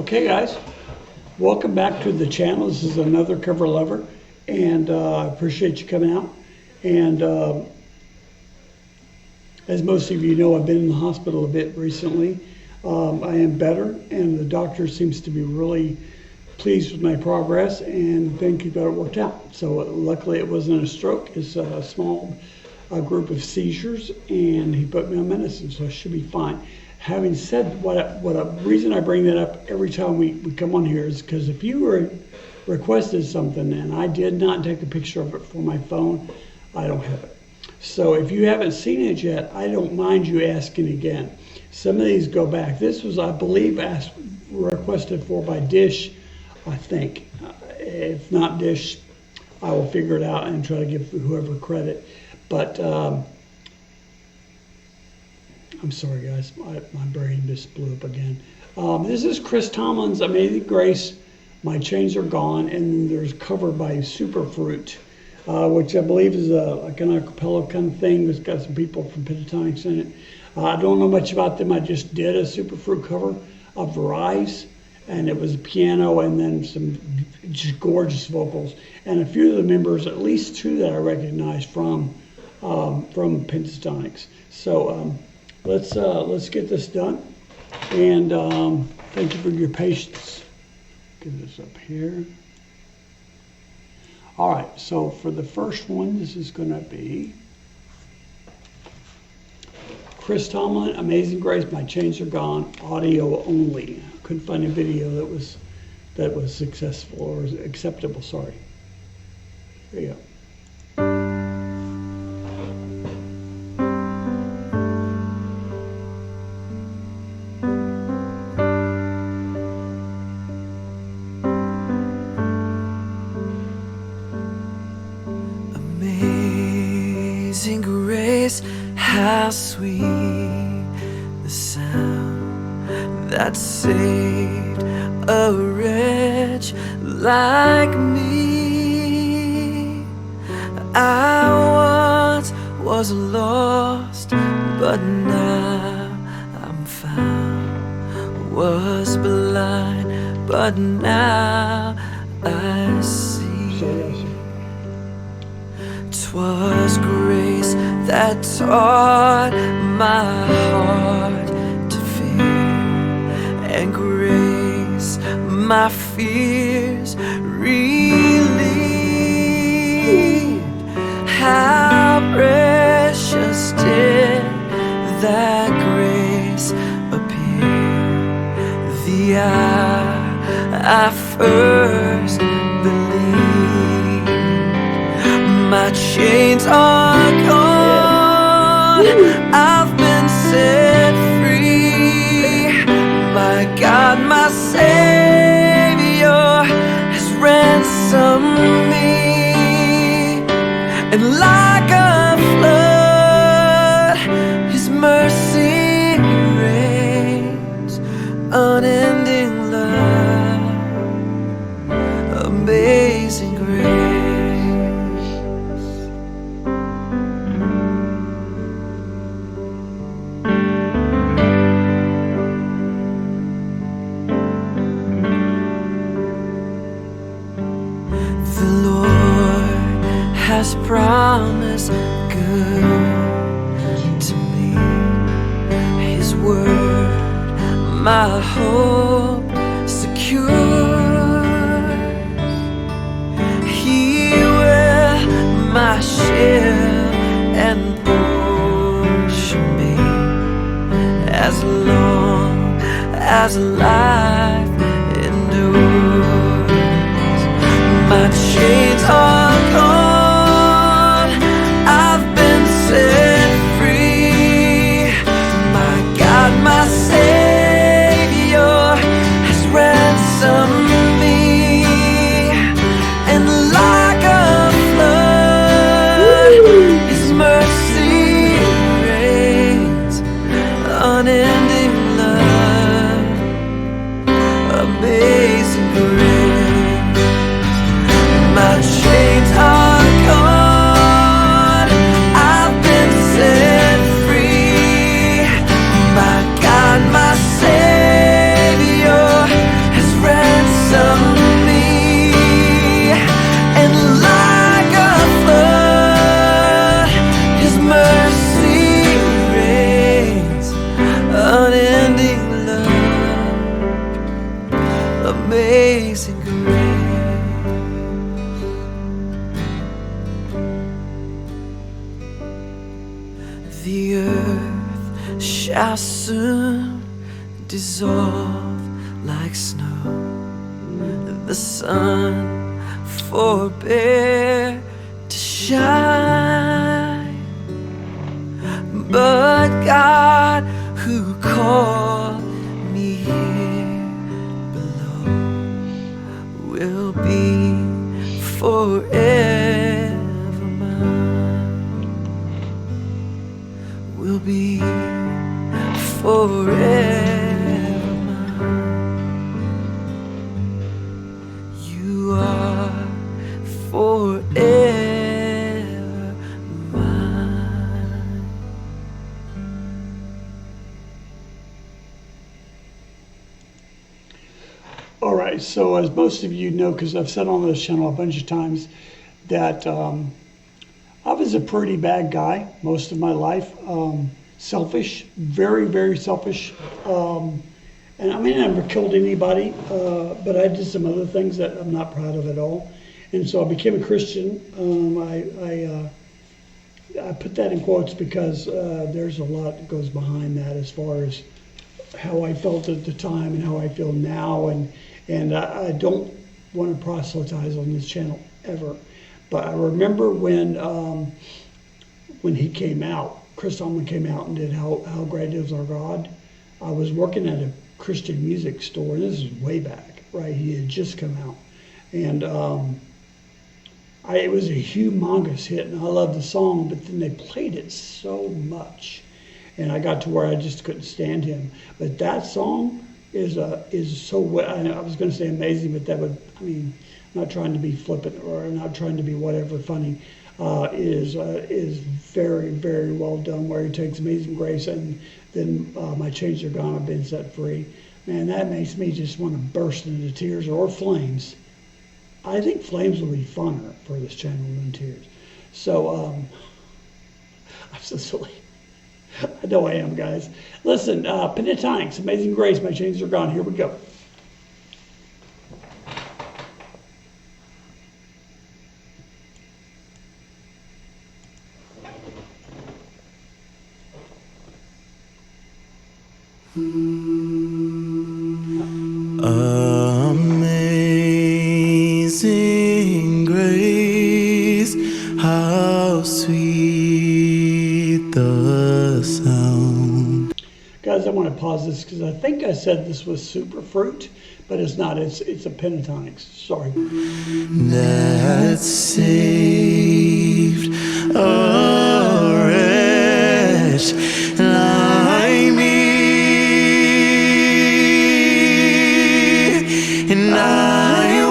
Okay guys, welcome back to the channel. This is Anothercoverlover, and I appreciate you coming out. And as most of you know, I've been in the hospital a bit recently. I am better, and the doctor seems to be really pleased with my progress and think he got it worked out. So luckily it wasn't a stroke, it's a small group of seizures, and he put me on medicine, so I should be fine. Having said reason I bring that up every time we come on here is because if you requested something and I did not take a picture of it for my phone, I don't have it. So if you haven't seen it yet, I don't mind you asking again. Some of these go back. This was, I believe, requested for by Dish, I think. If not Dish, I will figure it out and try to give whoever credit. But I'm sorry guys, my brain just blew up again. This is Chris Tomlin's Amazing Grace, My Chains Are Gone, and there's cover by Superfruit, which I believe is like an acapella kind of thing. It's got some people from Pentatonix in it. I don't know much about them. I just did a Superfruit cover of Rise, and it was a piano and then some just gorgeous vocals. And a few of the members, at least two that I recognize from Pentatonix. So let's get this done, and thank you for your patience. Get this up here. All right, so for the first one, this is going to be Chris Tomlin, Amazing Grace, My Chains Are Gone, audio only. Couldn't find a video that was successful or acceptable. Sorry. There you go. Amazing grace, how sweet the sound that saved a wretch like me. I once was lost, but now I'm found. Was blind, but now I see. 'Twas grace that taught my heart to fear, and grace my fears relieved. How precious did that grace appear the hour I first believed. My chains are gone, I've been set free. My God, my Savior has ransomed me. And like a flood, His mercy reigns. Unending love, amazing grace. The Lord has promised good to me. His word, my hope secure. He will my shield and portion be, as long as life endures. My chains are gone, I've been set free. My God, my Savior has ransomed me. And like a flood, His mercy reigns. Unending love, amazing grace. My chains are gone, I've been set free. My God, my Savior has amazing grace. The earth shall soon dissolve like snow. The sun forbear to shine, but God who called me here below will be forever mine, will be forever mine. You are forever mine. All right, so as most of you know, because I've said on this channel a bunch of times, that I was a pretty bad guy most of my life. Selfish, very, very selfish. And I mean, I never killed anybody, but I did some other things that I'm not proud of at all. And so I became a Christian. I put that in quotes because there's a lot that goes behind that as far as how I felt at the time and how I feel now. And I don't want to proselytize on this channel ever. But I remember when he came out, Chris Tomlin came out and did How Great Is Our God. I was working at a Christian music store, and this is way back, right? He had just come out. And it was a humongous hit, and I loved the song, but then they played it so much. And I got to where I just couldn't stand him. But that song is so, I was going to say amazing, but that would, I mean, I'm not trying to be flippant or not trying to be whatever funny. Is very, very well done, where he takes Amazing Grace and then My Chains Are Gone, I've Been Set Free. Man, that makes me just want to burst into tears, or flames. I think flames will be funner for this channel than tears. So, I'm so silly. I know I am, guys. Listen, Pentatonix, Amazing Grace, My Chains Are Gone. Here we go. Amazing grace, how sweet the sound. Guys, I want to pause this because I think I said this was Superfruit, but it's not. It's a Pentatonix. Sorry. That saved a wretch like me. And I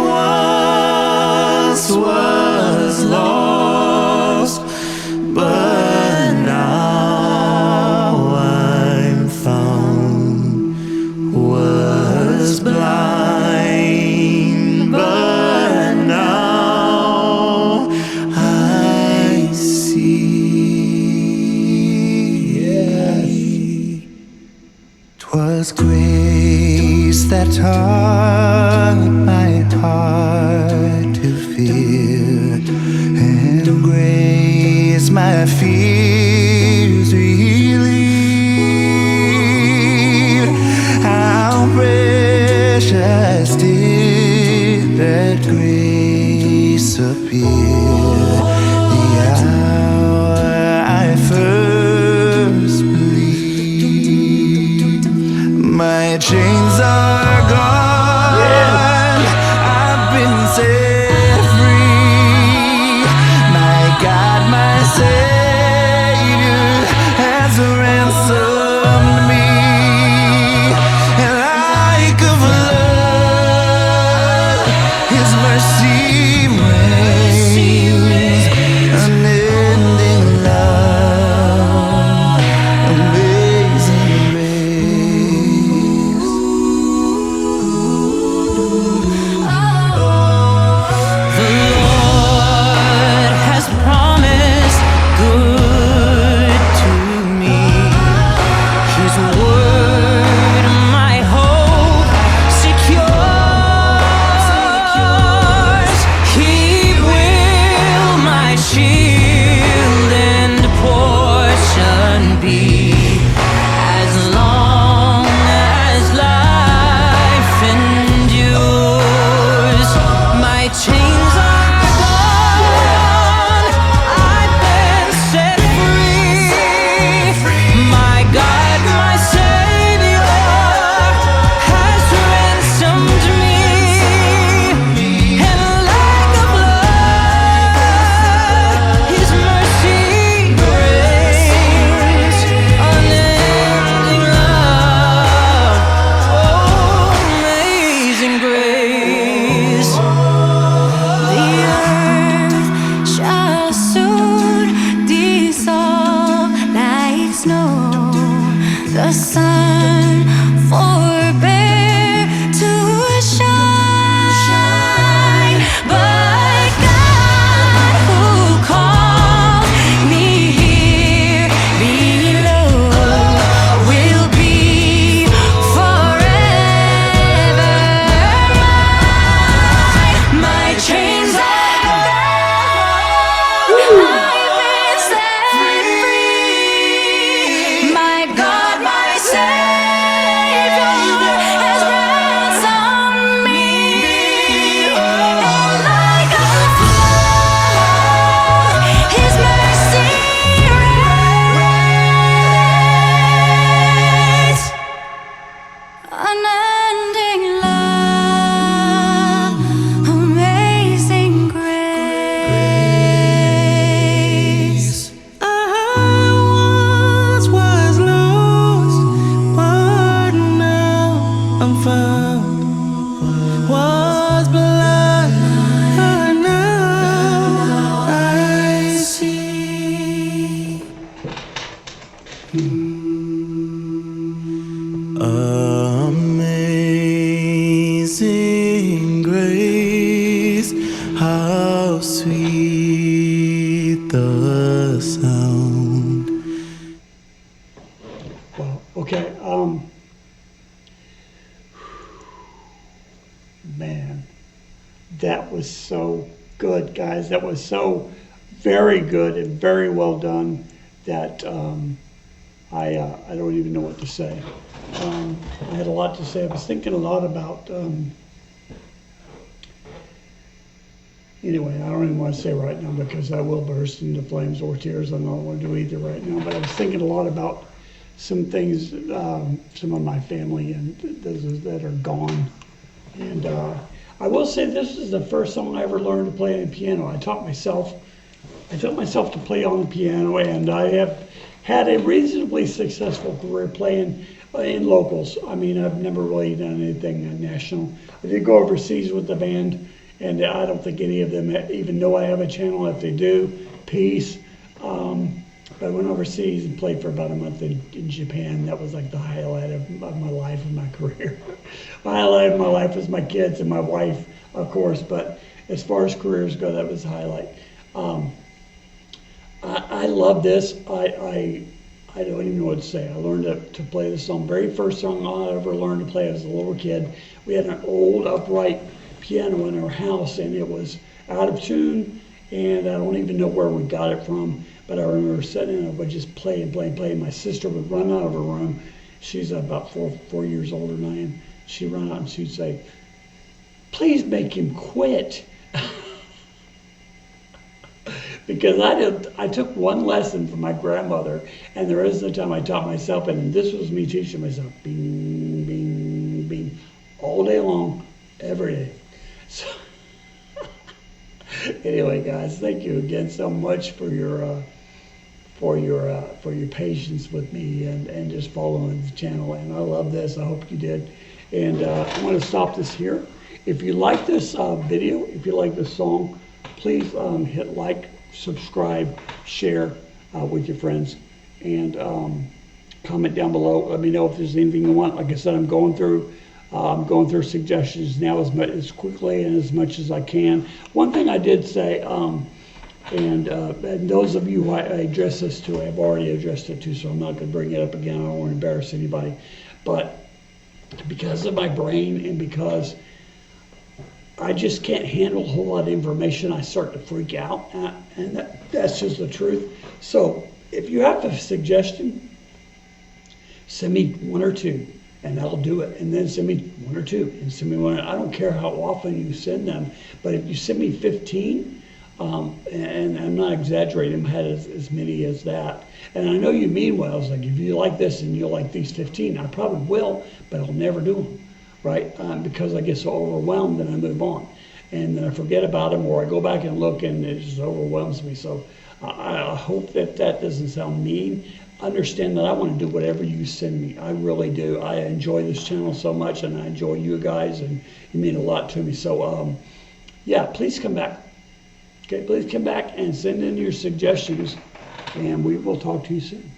once was lost, but now I'm found. Was blind, but now I see. Yes. 'Twas grace that taught my heart to fear, and grace my fears relieve. How precious did that grace appear, the hour I first believed. My chains are gone, I've been set free. My God, my Savior has ransomed me. And like a flood, His mercy reigns, unending love, amazing grace. The Lord has promised good to me. His word, my hope secure. man, that was so good, guys. That was so very good and very well done that I don't even know what to say. I had a lot to say. I was thinking a lot about, anyway, I don't even want to say right now because I will burst into flames or tears. I don't want to do either right now, but I was thinking a lot about some things, some of my family and those that are gone. And I will say this is the first song I ever learned to play on the piano. I taught myself to play on the piano, and I have had a reasonably successful career playing in locals. I mean, I've never really done anything national. I did go overseas with the band, and I don't think any of them even know I have a channel. If they do, peace. But I went overseas and played for about a month in Japan. That was like the highlight of my life and my career. The highlight of my life was my kids and my wife, of course, but as far as careers go, that was the highlight. I love this. I don't even know what to say. I learned to play this song. Very first song I ever learned to play as a little kid. We had an old upright piano in our house, and it was out of tune, and I don't even know where we got it from. But I remember sitting and I would just play and play and play. My sister would run out of her room. She's about four years older than I am. She'd run out and she'd say, "Please make him quit." Because I took one lesson from my grandmother, and the rest of the time I taught myself, and this was me teaching myself, bing, bing, bing, all day long, every day. So, anyway, guys, thank you again so much for your patience with me and just following the channel. And I love this. I hope you did. And I'm going to stop this here. If you like this video, if you like this song, please hit like, subscribe, share with your friends, and comment down below. Let me know if there's anything you want. Like I said, I'm going through suggestions now as quickly and as much as I can. One thing I did say, and those of you who I address this to, I've already addressed it to, so I'm not going to bring it up again. I don't want to embarrass anybody. But because of my brain and because I just can't handle a whole lot of information, I start to freak out, and that's just the truth. So if you have a suggestion, send me one or two, and that'll do it. And then send me one or two, and send me one. I don't care how often you send them, but if you send me 15, and I'm not exaggerating, I had as many as that. And I know you mean well. It's like, if you like this and you'll like these 15, I probably will, but I'll never do them. Right? Because I get so overwhelmed and I move on. And then I forget about them, or I go back and look and it just overwhelms me. So I hope that doesn't sound mean. Understand that I want to do whatever you send me. I really do. I enjoy this channel so much, and I enjoy you guys, and you mean a lot to me. So yeah, please come back. Okay, please come back and send in your suggestions, and we will talk to you soon.